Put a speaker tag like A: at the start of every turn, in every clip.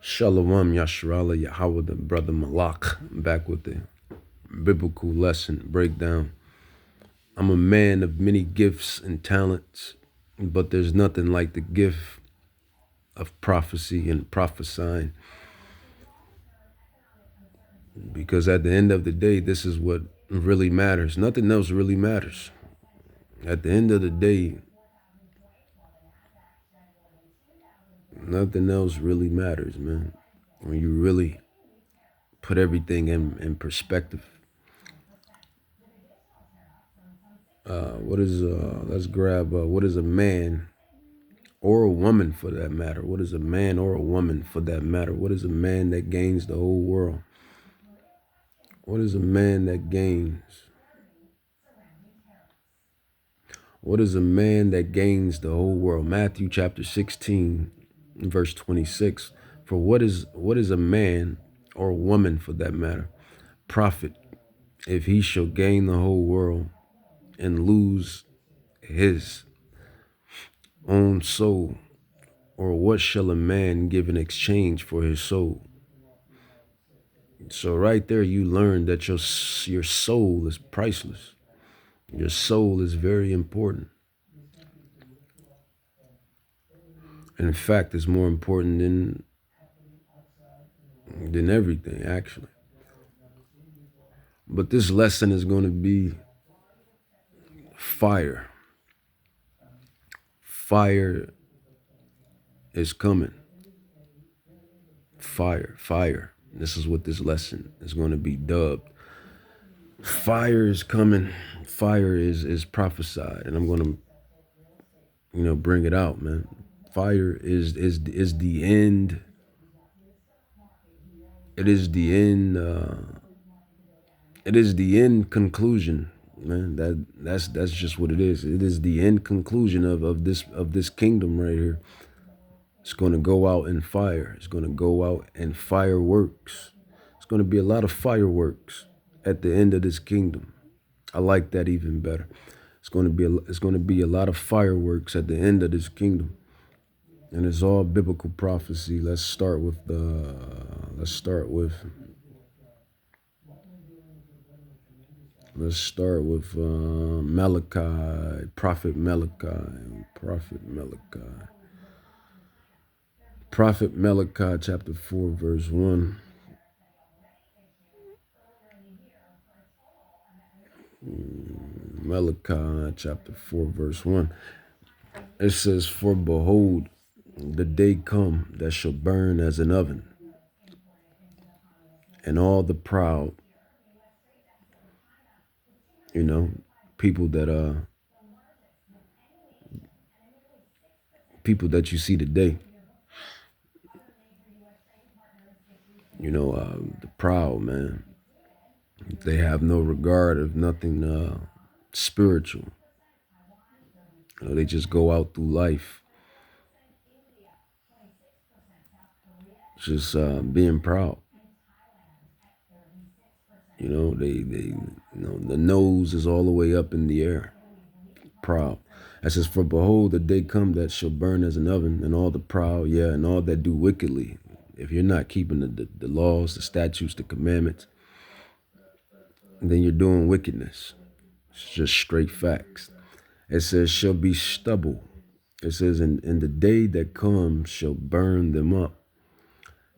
A: Shalom Yasharala Yahweh, the brother Malak, back with the biblical lesson breakdown. I'm a man of many gifts and talents, but there's nothing like the gift of prophecy and prophesying. Because at the end of the day, this is what really matters. Nothing else really matters. At the end of the day, nothing else really matters, man. When you really put everything in perspective. Let's grab, what is a man or a woman for that matter? What is a man or a woman for that matter? What is a man that gains the whole world? What is a man that gains? What is a man that gains the whole world? Matthew chapter 16, verse 26. For what is a man or a woman for that matter? Profit, if he shall gain the whole world and lose his own soul? Or what shall a man give in exchange for his soul? So right there, you learn that your soul is priceless. Your soul is very important. In fact, it's more important than everything, actually. But this lesson is going to be fire. Fire is coming. Fire, fire. This is what this lesson is going to be dubbed. Fire is coming. Fire is prophesied, and I'm going to, bring it out, man. Fire is the end. It is the end. It is the end conclusion, man. That's just what it is. It is the end conclusion of this kingdom right here. It's going to go out in fire. It's going to go out in fireworks. It's going to be a lot of fireworks at the end of this kingdom. I like that even better. It's going to be a lot of fireworks at the end of this kingdom. And it's all biblical prophecy. Let's start with Malachi, Prophet Malachi, Prophet Malachi chapter 4 verse 1. Malachi chapter 4 verse 1. It says, for behold, the day come that shall burn as an oven, and all the proud, people that you see today, the proud, man, they have no regard of nothing spiritual. They just go out through life just being proud. The nose is all the way up in the air. Proud. It says, for behold, the day come that shall burn as an oven, and all the proud, and all that do wickedly. If you're not keeping the laws, the statutes, the commandments, then you're doing wickedness. It's just straight facts. It says, shall be stubble. It says, and the day that comes shall burn them up,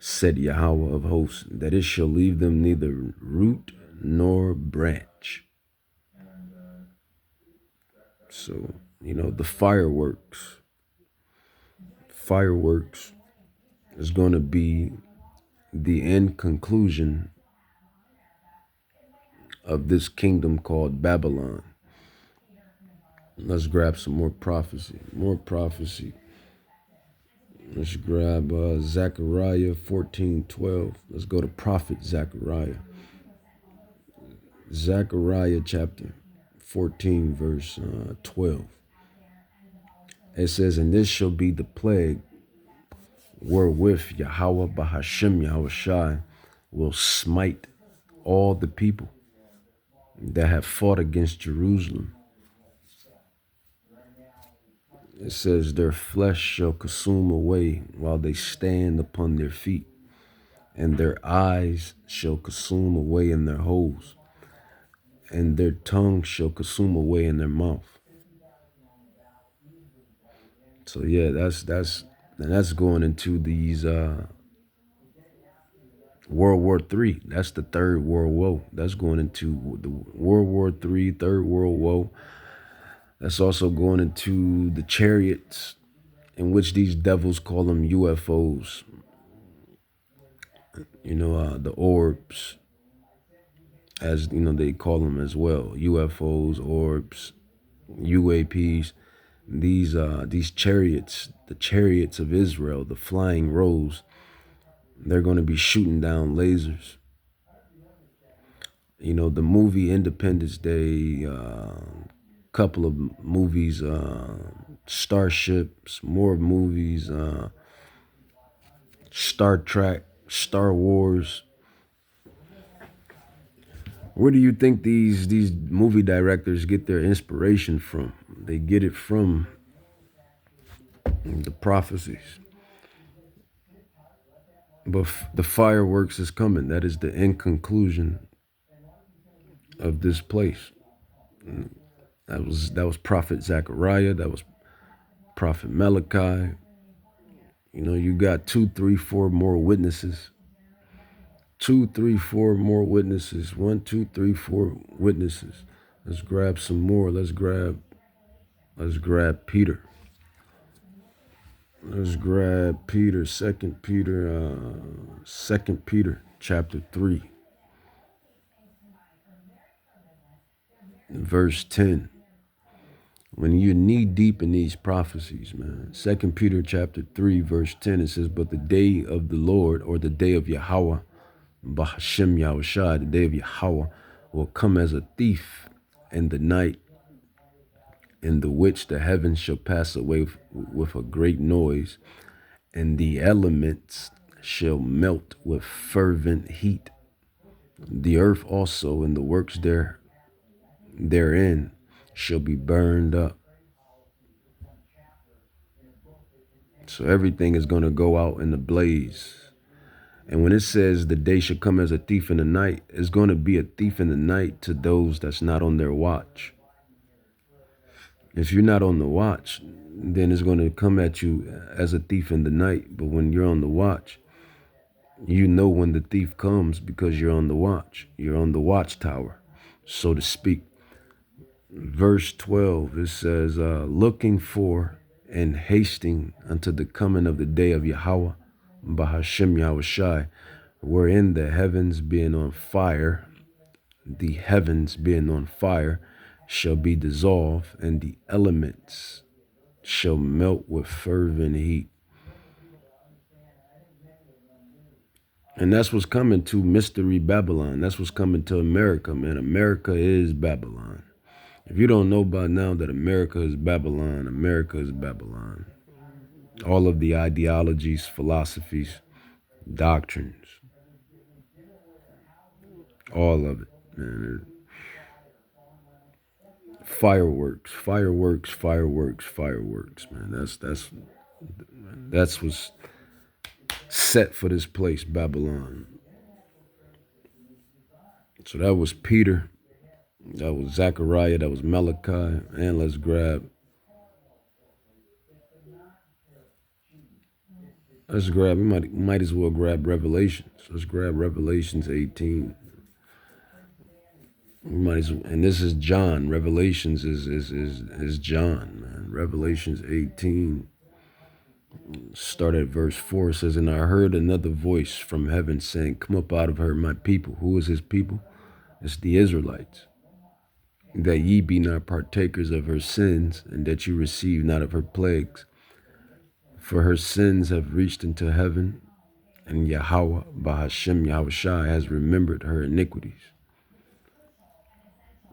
A: said Yahweh of hosts, that it shall leave them neither root nor branch. So, the fireworks is going to be the end conclusion of this kingdom called Babylon. Let's grab some more prophecy. Let's grab Zechariah 14:12. Let's go to Prophet Zechariah. Zechariah chapter 14 verse 12. It says, and this shall be the plague wherewith Yahweh Bahashem Yahushai will smite all the people that have fought against Jerusalem. It says, their flesh shall consume away while they stand upon their feet. and their eyes shall consume away in their holes, and their tongue shall consume away in their mouth. So yeah, that's going into these World War III. That's the third World War. That's going into the World War III, Third World War. That's also going into the chariots, in which these devils call them UFOs. The orbs, as they call them as well. UFOs, orbs, UAPs. These chariots, the chariots of Israel, the flying rows, they're going to be shooting down lasers. The movie Independence Day, couple of movies, Starships, more movies, Star Trek, Star Wars. Where do you think these movie directors get their inspiration from? They get it from the prophecies. But the fireworks is coming. That is the end conclusion of this place. That was Prophet Zechariah. That was Prophet Malachi. You got 2, 3, 4 more witnesses. 2, 3, 4 more witnesses. 1, 2, 3, 4 witnesses. Let's grab some more. Let's grab Peter. Let's grab Peter, Second Peter, chapter 3, verse 10. When you're knee deep in these prophecies, man. 2 Peter chapter 3, verse 10, it says, but the day of the Lord, or the day of Yahweh, Bahashem Yahushua, the day of Yahweh, will come as a thief in the night, in the which the heavens shall pass away with a great noise, and the elements shall melt with fervent heat. The earth also and the works therein shall be burned up. So everything is going to go out in a blaze. And when it says the day shall come as a thief in the night, it's going to be a thief in the night to those that's not on their watch. If you're not on the watch, then it's going to come at you as a thief in the night. But when you're on the watch, you know when the thief comes because you're on the watch. You're on the watchtower, so to speak. Verse 12, it says, looking for and hasting unto the coming of the day of Yahweh, Bahashem Yahushai, wherein the heavens being on fire, shall be dissolved, and the elements shall melt with fervent heat. And that's what's coming to Mystery Babylon. That's what's coming to America, man. America is Babylon. If you don't know by now that America is Babylon, America is Babylon. All of the ideologies, philosophies, doctrines, all of it, man. Fireworks, fireworks, fireworks, fireworks, man. That's what's set for this place, Babylon. So that was Peter, that was Zechariah, that was Malachi, and let's grab, we might as well grab Revelations. Let's grab Revelations 18. We might as well, and this is John. Revelations is John, man. Revelations 18. Start at verse 4. It says, and I heard another voice from heaven saying, come up out of her, my people. Who is his people? It's the Israelites. That ye be not partakers of her sins, and that you receive not of her plagues. For her sins have reached into heaven, and Yahweh, Bahashem Yahushai, has remembered her iniquities.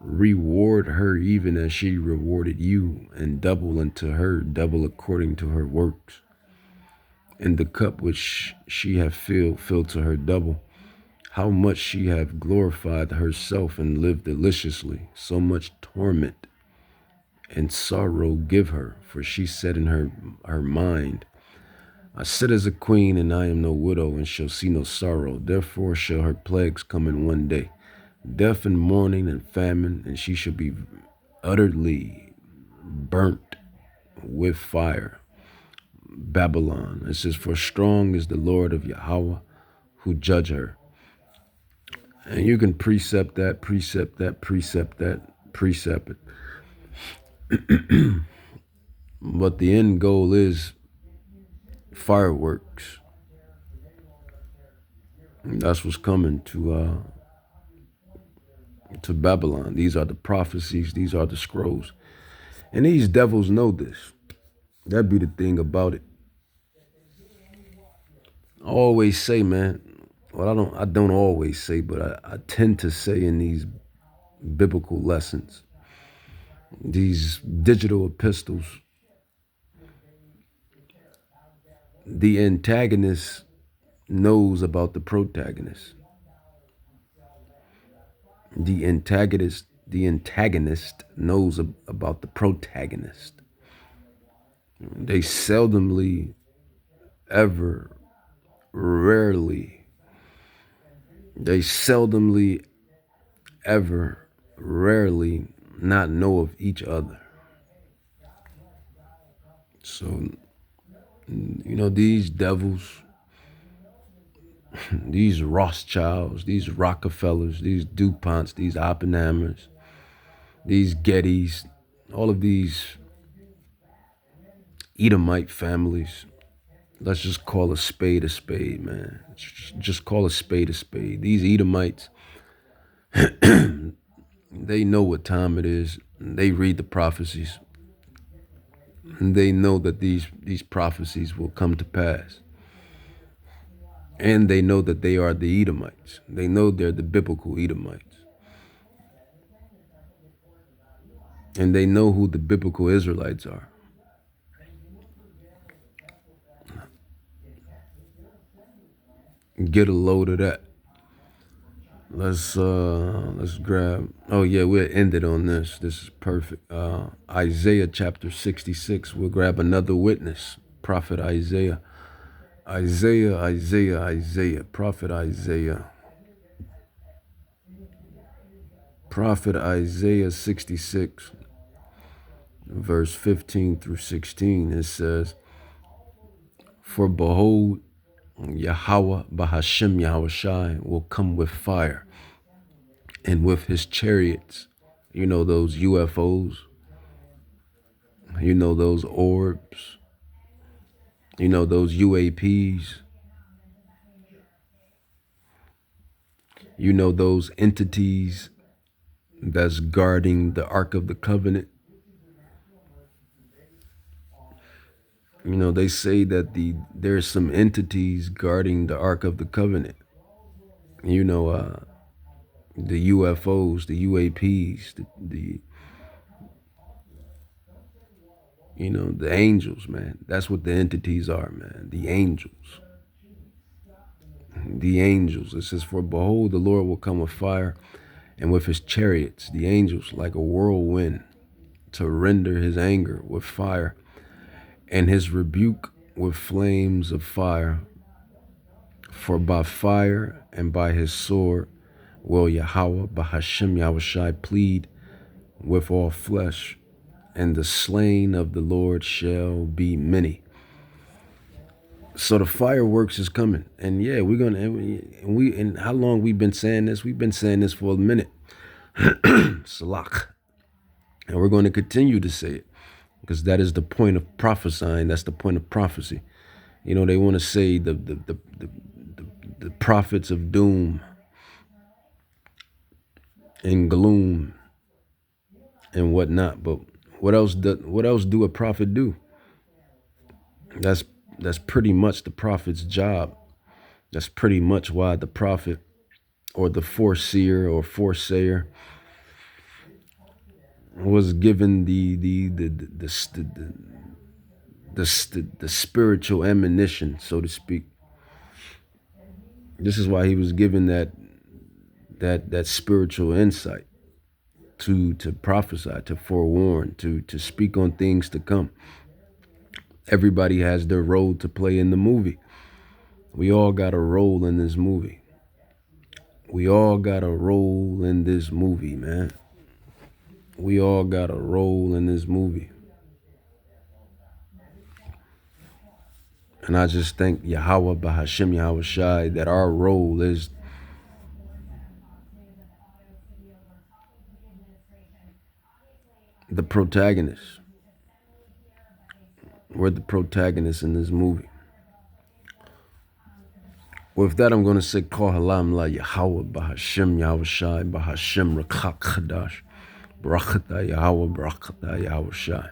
A: Reward her even as she rewarded you, and double unto her, double according to her works. And the cup which she hath filled to her double. How much she hath glorified herself and lived deliciously, so much torment and sorrow give her, for she said in her mind, I sit as a queen, and I am no widow, and shall see no sorrow. Therefore shall her plagues come in one day, death and mourning and famine, and she shall be utterly burnt with fire. Babylon. It says, for strong is the Lord of Yahweh who judge her. And you can precept that, precept that, precept that, precept it. But the end goal is fireworks. That's what's coming to Babylon. These are the prophecies. These are the scrolls. And these devils know this. That'd be the thing about it. I always say, man, well, I don't always say, but I tend to say in these biblical lessons, these digital epistles, the antagonist knows about the protagonist. The antagonist knows about the protagonist. They seldomly, ever, rarely, they seldomly, ever, rarely not know of each other. So, these devils, these Rothschilds, these Rockefellers, these DuPonts, these Oppenheimers, these Gettys, all of these Edomite families, let's just call a spade, man. Just call a spade. These Edomites, they know what time it is. They read the prophecies. And they know that these prophecies will come to pass. And they know that they are the Edomites. They know they're the biblical Edomites. And they know who the biblical Israelites are. Get a load of that. Let's grab. Oh yeah, we'll end it on this. This is perfect. Isaiah chapter 66. We'll grab another witness. Prophet Isaiah. Prophet Isaiah. Prophet Isaiah 66, verse 15 through 16. It says, for behold, Yahweh Bahashem Yahushai will come with fire, and with his chariots, those UFOs, those orbs, those UAPs, those entities that's guarding the Ark of the Covenant. They say that there's some entities guarding the Ark of the Covenant. The UFOs, the UAPs, the angels, man. That's what the entities are, man. The angels. The angels. It says, for behold, the Lord will come with fire, and with his chariots, the angels, like a whirlwind, to render his anger with fire, and his rebuke with flames of fire. For by fire and by his sword will Yahweh Bahashem Yahushai plead with all flesh, and the slain of the Lord shall be many. So the fireworks is coming. And yeah, we're gonna and how long we've been saying this? We've been saying this for a minute. Salak. And we're going to continue to say it, because that is the point of prophesying. That's the point of prophecy. They want to say the prophets of doom and gloom and whatnot. But what else do a prophet do? That's pretty much the prophet's job. That's pretty much why the prophet, or the foreseer or foresayer, was given the spiritual ammunition, so to speak. This is why he was given that spiritual insight to prophesy, to forewarn, to speak on things to come. Everybody has their role to play in the movie. We all got a role in this movie. We all got a role in this movie, man. We all got a role in this movie. And I just thank Yahweh Bahashim Yahweh Shai that our role is the protagonist. We're the protagonists in this movie. With that, I'm going to say, Call Halam La Yahweh Bahashim Yahweh Shai Bahashim Rakak Chadash Barakata Yahweh Barakata Yahweh Shai.